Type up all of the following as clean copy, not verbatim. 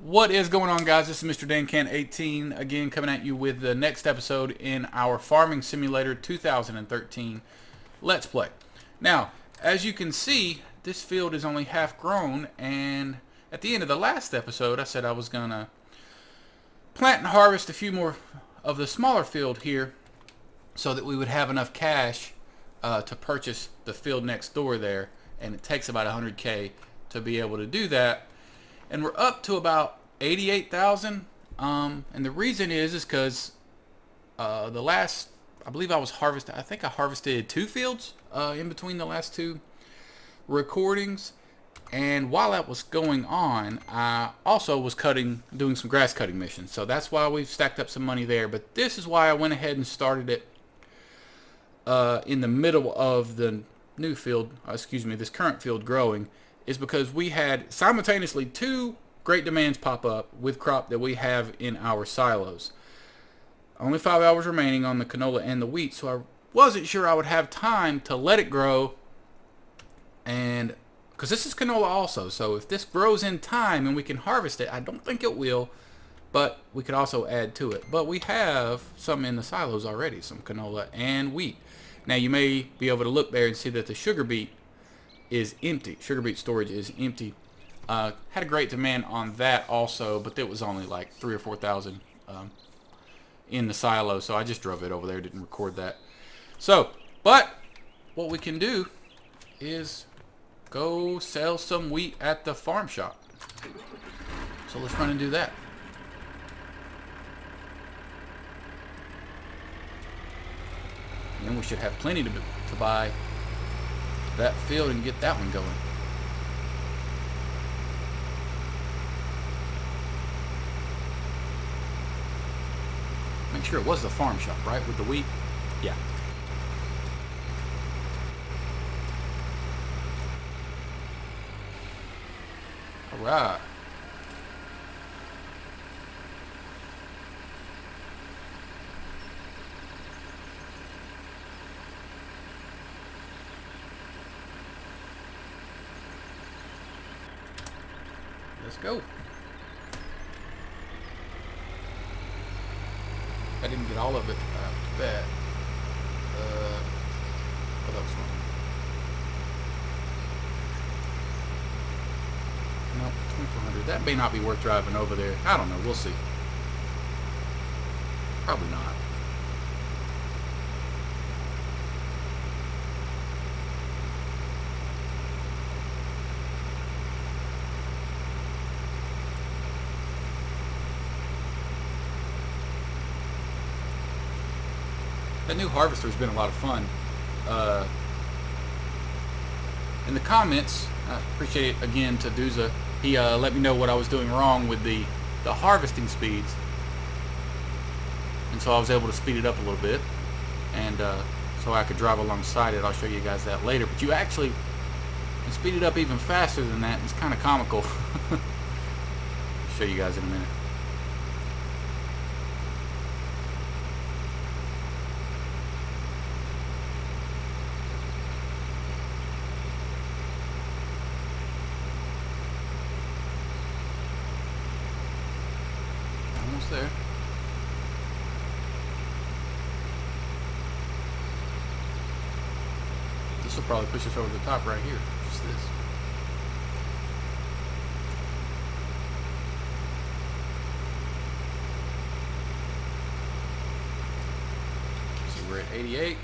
What is going on, guys? This is Mr. DanCan18 again, coming at you with the next episode in our Farming Simulator 2013 Let's Play. Now, as you can see, this field is only half grown, and at the end of the last episode, I said I was gonna plant and harvest a few more of the smaller field here so that we would have enough cash to purchase the field next door there, and it takes about 100K to be able to do that. And we're up to about 88,000. And the reason is because the last, I believe I think I harvested 2 fields in between the last 2 recordings. And while that was going on, I also was doing some grass cutting missions. So that's why we've stacked up some money there. But this is why I went ahead and started it in the middle of the new field, this current field growing, is because we had simultaneously 2 great demands pop up with crop that we have in our silos. Only 5 hours remaining on the canola and the wheat, so I wasn't sure I would have time to let it grow, and because this is canola also, so if this grows in time and we can harvest it, I don't think it will, but we could also add to it. But we have some in the silos already, some canola and wheat. Now you may be able to look there and see that the sugar beet is empty. Sugar beet storage is empty. Had a great demand on that also, but it was only like 3,000 or 4,000 in the silo, so I just drove it over there, didn't record that. So, but what we can do is go sell some wheat at the farm shop. So let's run and do that. And we should have plenty to buy that field and get that one going. Make sure it was the farm shop, right, with the wheat? Yeah. All right. Let's go. I didn't get all of it. I bet. What else? Nope, 2,400. That may not be worth driving over there. I don't know. We'll see. Probably not. That new harvester has been a lot of fun. In the comments, I appreciate again to Duza. He let me know what I was doing wrong with the harvesting speeds, and so I was able to speed it up a little bit, and so I could drive alongside it. I'll show you guys that later. But you actually can speed it up even faster than that. It's kind of comical. I'll show you guys in a minute. There. This will probably push us over the top right here. Just this. So we're at 88.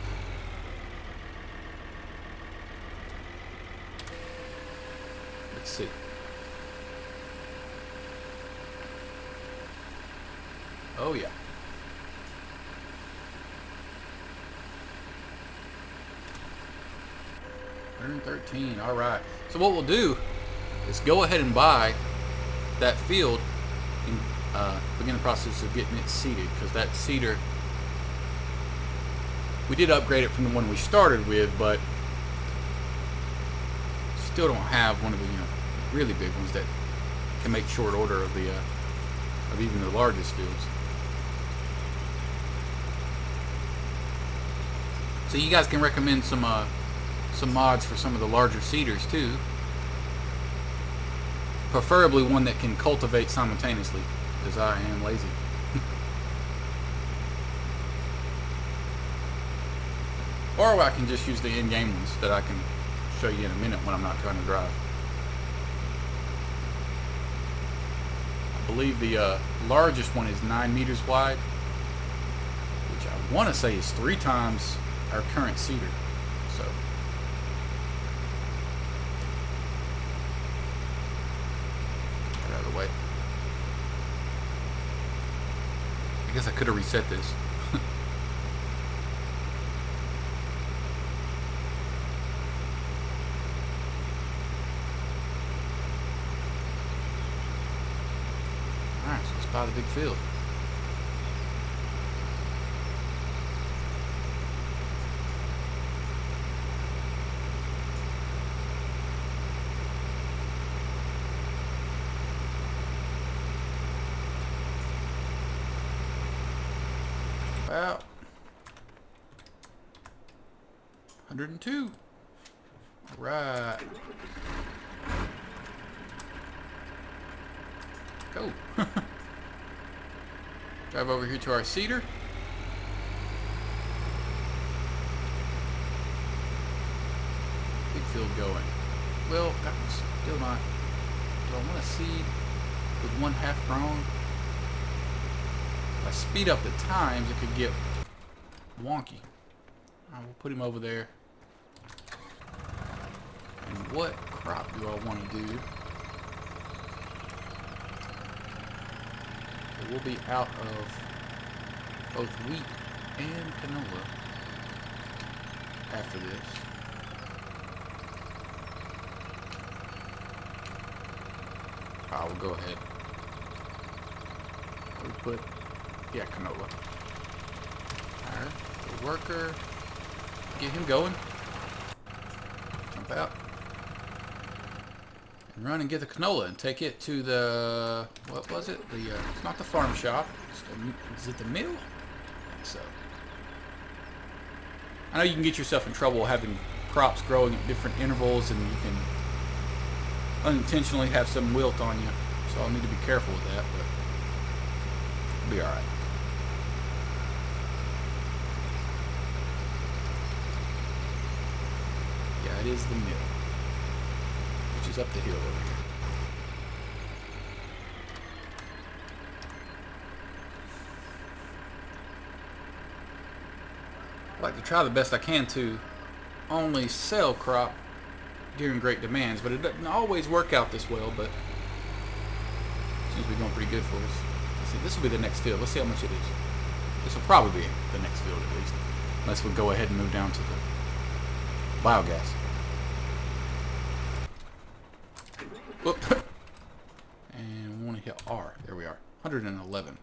Let's see. Oh yeah. $113. All right. So what we'll do is go ahead and buy that field and begin the process of getting it seeded, because that seeder, we did upgrade it from the one we started with, but still don't have one of the really big ones that can make short order of even the largest fields. So you guys can recommend some mods for some of the larger seeders too. Preferably one that can cultivate simultaneously, because I am lazy. Or I can just use the in-game ones that I can show you in a minute when I'm not trying to drive. I believe the largest one is 9 meters wide, which I want to say is 3 times our current cedar. So get out of the way. I guess I could have reset this. Alright, so let's buy the big field. About 102. Right. Go. Drive over here to our cedar. Big field going. Well, that was still not. Do I want to seed with 1/2 grown? If I speed up the times, it could get wonky. Alright, we'll put him over there. And what crop do I want to do? We'll be out of both wheat and canola after this. I will go ahead. We'll put, yeah, canola. Alright, the worker. Get him going. Jump out. And run and get the canola and take it to the, what was it? It's not the farm shop. Is it the mill? I think so. I know you can get yourself in trouble having crops growing at different intervals, and you can unintentionally have some wilt on you. So I'll need to be careful with that, but it'll be alright. Yeah, it is the mill, which is up the hill over here. I like to try the best I can to only sell crop during great demands, but it doesn't always work out this well, but it seems to be going pretty good for us. Let's see, this will be the next field. Let's see how much it is. This will probably be the next field at least, unless we go ahead and move down to the biogas. Whoop. And we want to hit R. There we are. 111.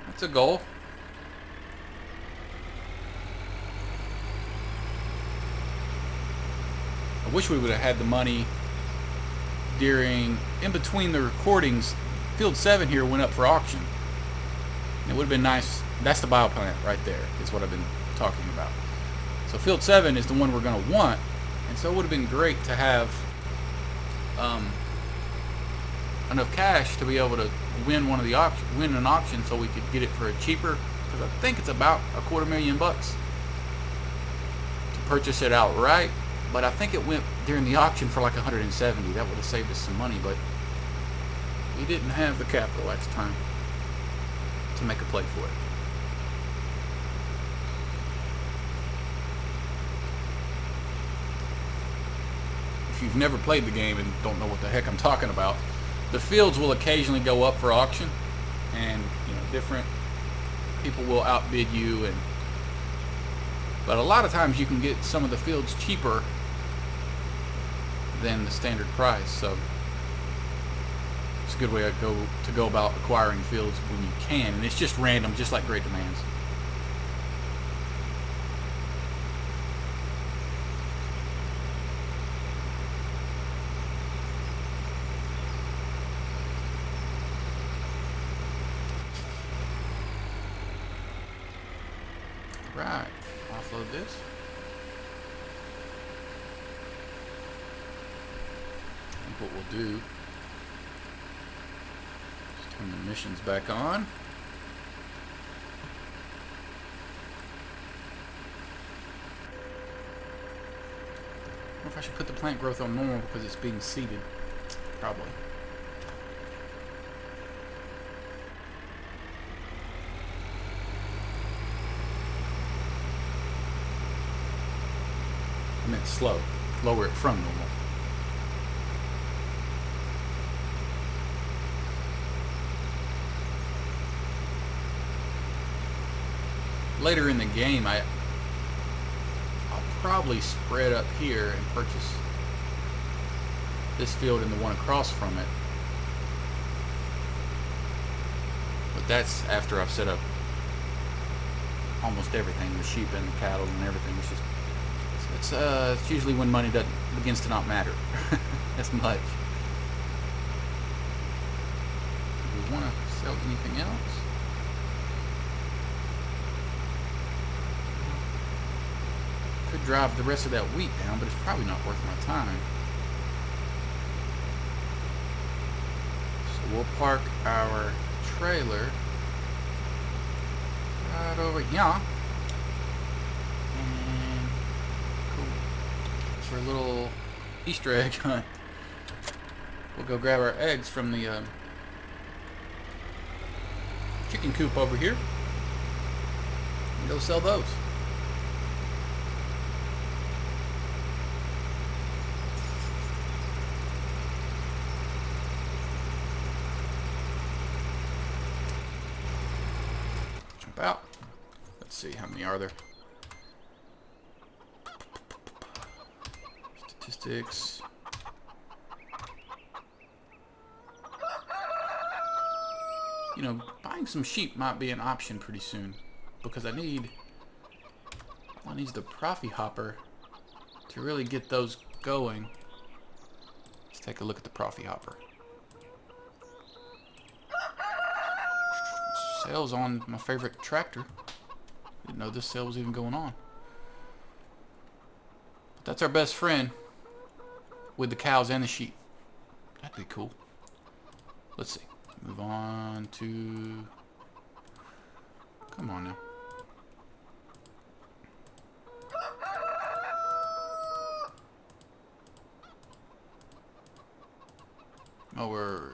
That's a goal. I wish we would have had the money in between the recordings. Field 7 here went up for auction. It would have been nice. That's the bioplant right there, is what I've been talking about. So field 7 is the one we're going to want, and so it would have been great to have enough cash to be able to win an auction, so we could get it for a cheaper, because I think it's about $250,000 to purchase it outright. But I think it went during the auction for like 170. That would have saved us some money, but we didn't have the capital at the time to make a play for it. If you've never played the game and don't know what the heck I'm talking about, the fields will occasionally go up for auction, and different people will outbid you, but a lot of times you can get some of the fields cheaper than the standard price. So it's a good way to go about acquiring fields when you can, and it's just random, just like Great Demands. Right, offload this. what we'll do. Just turn the missions back on. I wonder if I should put the plant growth on normal because it's being seeded. Probably. I meant slow. Lower it from normal. Later in the game, I'll probably spread up here and purchase this field and the one across from it. But that's after I've set up almost everything, the sheep and the cattle and everything. It's usually when money begins to not matter as much. Do we want to sell anything else? Could drive the rest of that wheat down, but it's probably not worth my time. So we'll park our trailer right over here. And cool. For a little Easter egg hunt. We'll go grab our eggs from the chicken coop over here and go sell those. Out. Let's see, how many are there? Statistics. You know, buying some sheep might be an option pretty soon because I need the Profi Hopper to really get those going. Let's take a look at the Profi Hopper. Sales on my favorite tractor. Didn't know this sale was even going on. But that's our best friend with the cows and the sheep. That'd be cool. Let's see. Move on to... Come on now. Oh, we're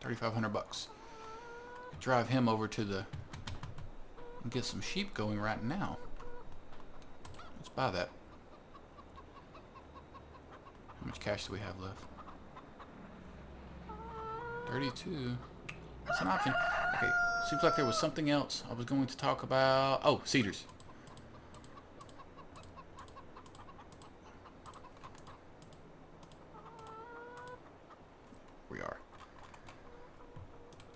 $3,500. Drive him over to the and get some sheep going right now. Let's buy that. How much cash do we have left? 32. That's an option. Okay, seems like there was something else I was going to talk about. Oh, cedars. We are.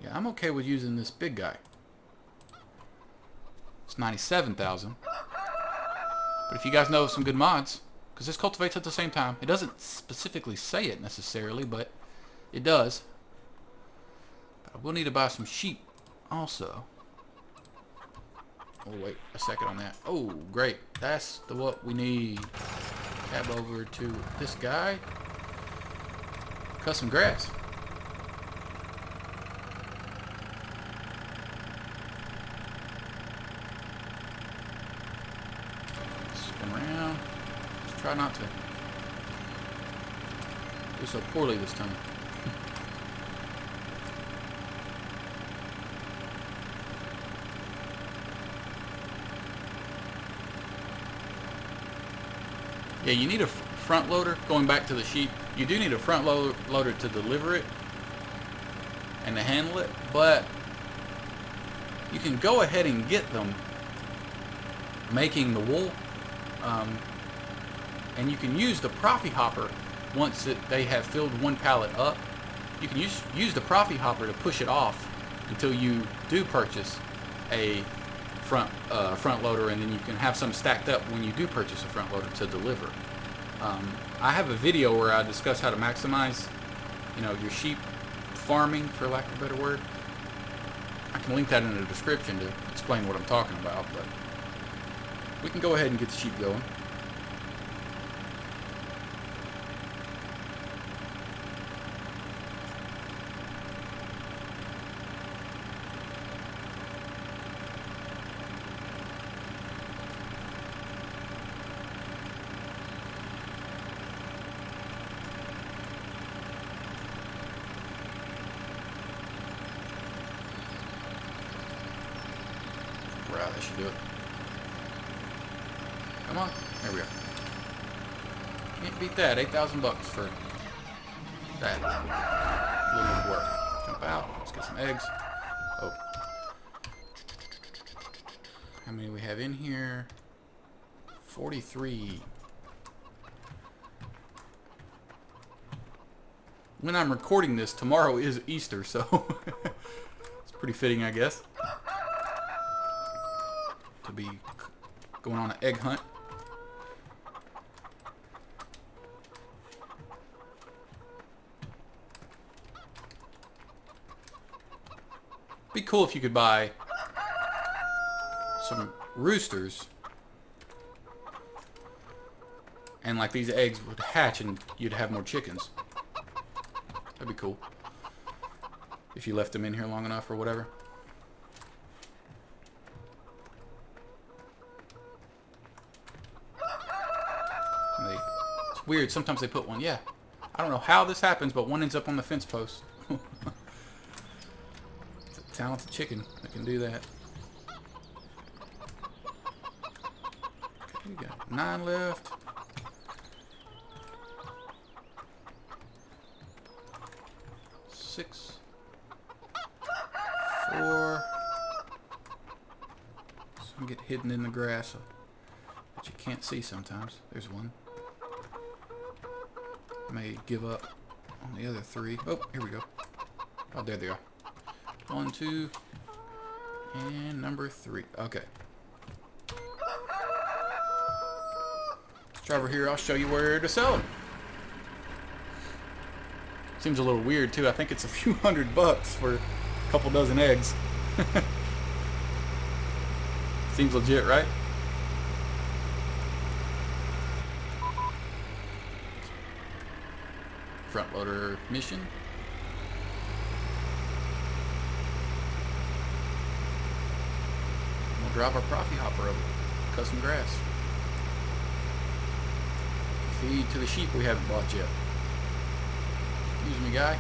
Yeah, I'm okay with using this big guy. It's 97,000. But if you guys know some good mods, because this cultivates at the same time. It doesn't specifically say it necessarily, but it does. But I will need to buy some sheep also. Oh, wait a second on that. Oh, great. That's what we need. Tab over to this guy. Cut some grass. Around. Let's try not to do so poorly this time. Yeah, you need a front loader. Going back to the sheep, you do need a front loader to deliver it and to handle it, but you can go ahead and get them making the wool. And you can use the Profi Hopper once they have filled one pallet up. You can use the Profi Hopper to push it off until you do purchase a front loader, and then you can have some stacked up when you do purchase a front loader to deliver. I have a video where I discuss how to maximize, your sheep farming, for lack of a better word. I can link that in the description to explain what I'm talking about, but we can go ahead and get the sheep going. Alright, that should do it. Come on. There we go. Can't beat that. 8,000 bucks for that little work. Jump out. Let's get some eggs. Oh. How many we have in here? 43. When I'm recording this, tomorrow is Easter, so it's pretty fitting, I guess, to be going on an egg hunt. Be cool if you could buy some roosters and like these eggs would hatch and you'd have more chickens. That'd be cool if you left them in here long enough or whatever. It's weird, sometimes they put one, yeah, I don't know how this happens, but one ends up on the fence post. It's a talented chicken that can do that. Okay, we got 9 left. Six, 4. Some get hidden in the grass that you can't see sometimes. There's one. May give up on the other 3. Oh, here we go. Oh, there they are. 1, 2, and number 3. Okay. Let's try over here. I'll show you where to sell them. Seems a little weird too. I think it's a few $100 for a couple dozen eggs. Seems legit, right? Front loader mission. We'll drive our Profi hopper over, cut some grass. Feed to the sheep we haven't bought yet. Excuse me, guy.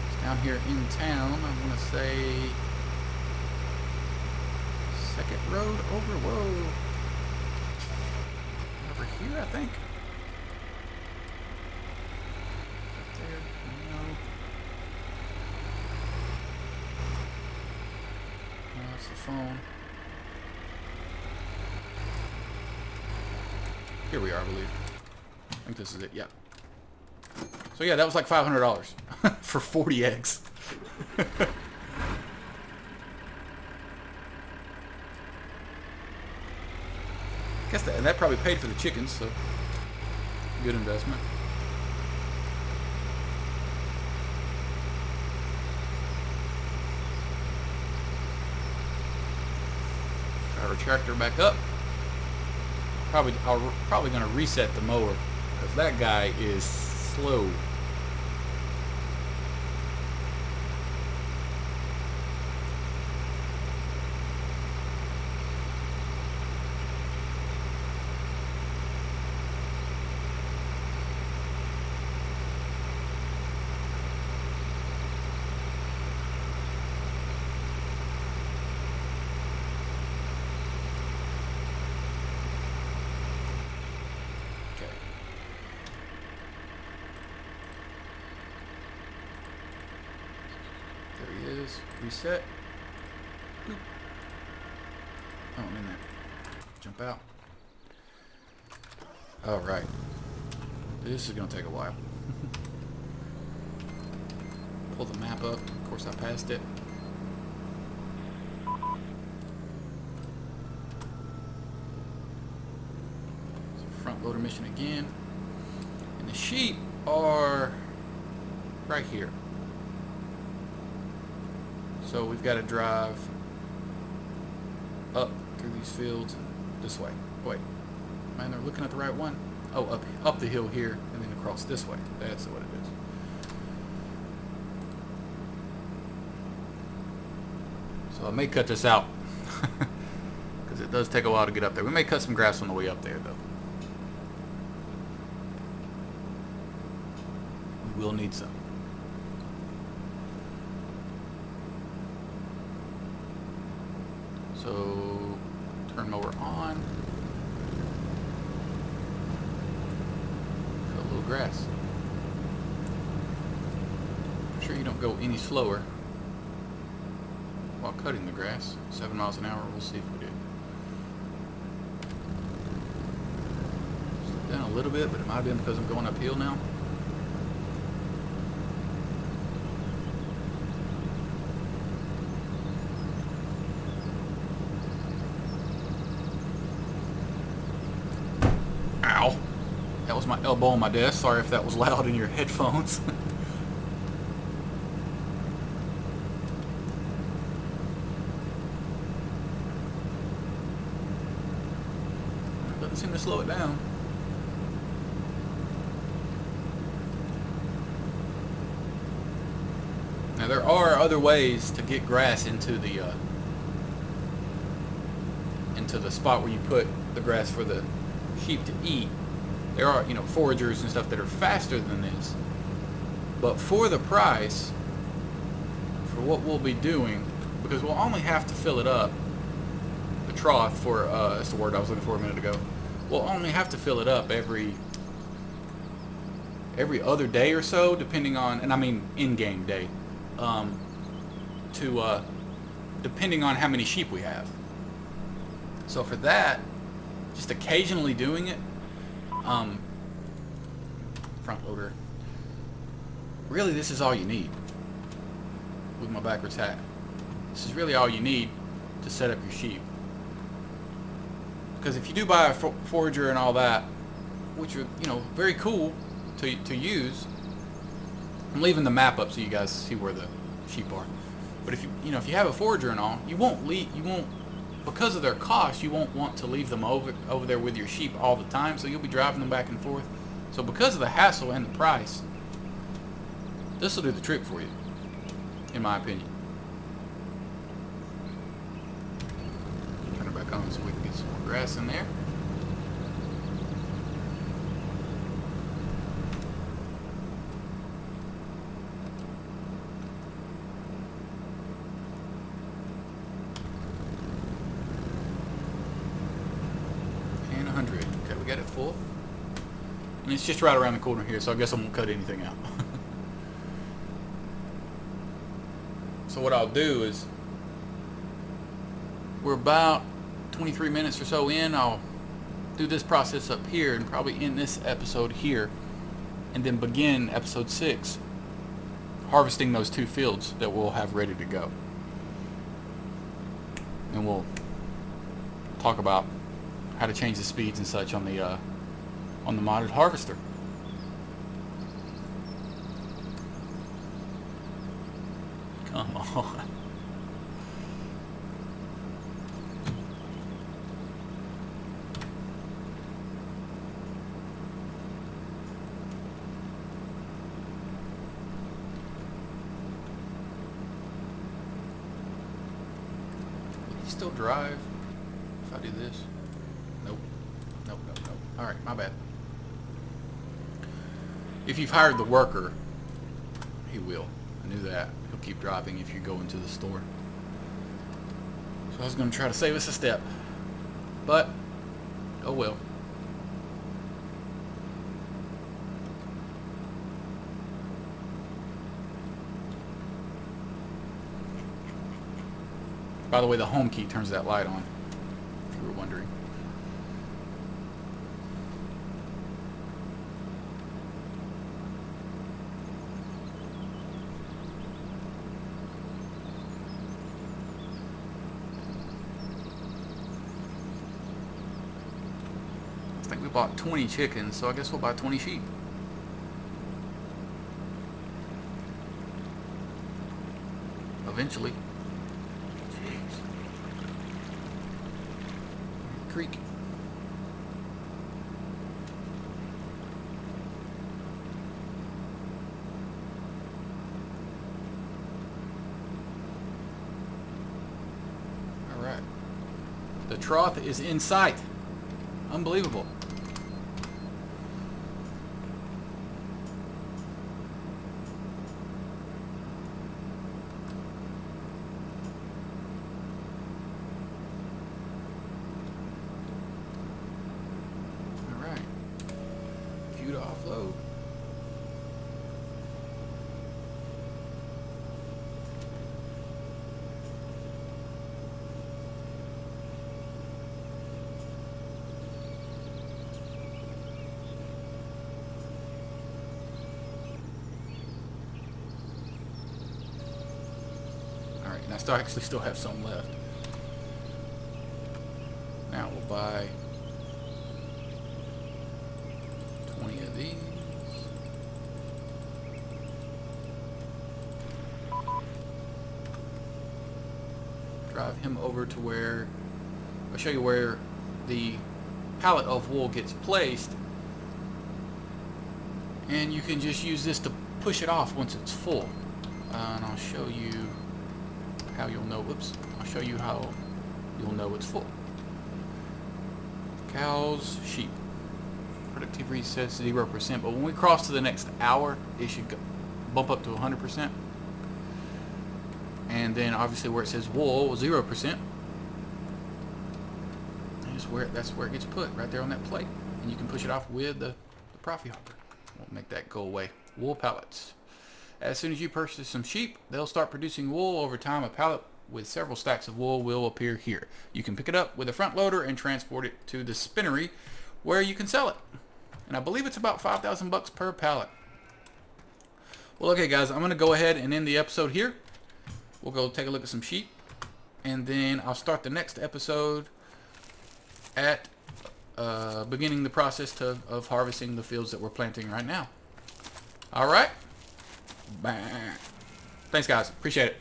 It's down here in town. I'm gonna say 2nd Road over. Whoa. Over here, I think. Up there. No. Oh, that's the phone. Here we are, I believe. I think this is it, yeah. So yeah, that was like $500 for 40 eggs. Guess that probably paid for the chickens, so good investment. Got our tractor back up. I'm probably gonna reset the mower because that guy is slow. Reset. Boop. Oh, I'm in there. Jump out. Alright. This is going to take a while. Pull the map up. Of course, I passed it. So front loader mission again. And the sheep are right here. So we've got to drive up through these fields this way. Wait, man, they're looking at the right one. Oh, up the hill here and then across this way. That's what it is. So I may cut this out because it does take a while to get up there. We may cut some grass on the way up there, though. We will need some. So turn mower on. Cut a little grass. Make sure you don't go any slower while cutting the grass. 7 miles an hour, we'll see if we do. Slow down a little bit, but it might have been because I'm going uphill now. Ow. That was my elbow on my desk. Sorry if that was loud in your headphones. Doesn't seem to slow it down. Now there are other ways to get grass into the spot where you put the grass for the sheep to eat. There are, foragers and stuff that are faster than this. But for the price, for what we'll be doing, because we'll only have to fill it up, the trough for, that's the word I was looking for a minute ago. We'll only have to fill it up every other day or so, depending on, and I mean in-game day, depending on how many sheep we have. So for that, just occasionally doing it, front loader, really this is all you need. With my backwards hat, this is really all you need to set up your sheep. Because if you do buy a forager and all that, which are very cool to use, I'm leaving the map up so you guys see where the sheep are. But if you have a forager and all, you won't because of their cost, you won't want to leave them over there with your sheep all the time, so you'll be driving them back and forth. So because of the hassle and the price, this will do the trick for you, in my opinion. Turn it back on so we can get some more grass in there. And 100. Okay, we got it full. And it's just right around the corner here, so I guess I won't cut anything out. So what I'll do is, we're about 23 minutes or so in. I'll do this process up here and probably end this episode here, and then begin episode 6, harvesting those 2 fields that we'll have ready to go. And we'll talk about how to change the speeds and such on the modded harvester. Come on. Will you still drive if I do this? Nope. Nope. Alright, my bad. If you've hired the worker, he will. I knew that. He'll keep driving if you go into the store. So I was going to try to save us a step. But, oh well. By the way, the home key turns that light on, if you were wondering. I think we bought 20 chickens, so I guess we'll buy 20 sheep. Eventually. Jeez. Creek. All right. The trough is in sight. Unbelievable. offload. Alright, and I actually still have some left. Now we'll buy 20 of these. Drive him over to where, I'll show you where the pallet of wool gets placed, and you can just use this to push it off once it's full. And I'll show you how you'll know, I'll show you how you'll know it's full. Cows, sheep. Productivity says 0%, but when we cross to the next hour, it should bump up to 100%. And then obviously where it says wool, 0%. That's where it gets put, right there on that plate. And you can push it off with the Profi hopper. Won't make that go away. Wool pallets. As soon as you purchase some sheep, they'll start producing wool. Over time, a pallet with several stacks of wool will appear here. You can pick it up with a front loader and transport it to the spinnery where you can sell it. And I believe it's about 5,000 bucks per pallet. Well, okay guys, I'm going to go ahead and end the episode here. We'll go take a look at some sheep, and then I'll start the next episode at beginning the process of harvesting the fields that we're planting right now. Alright? Thanks guys, appreciate it.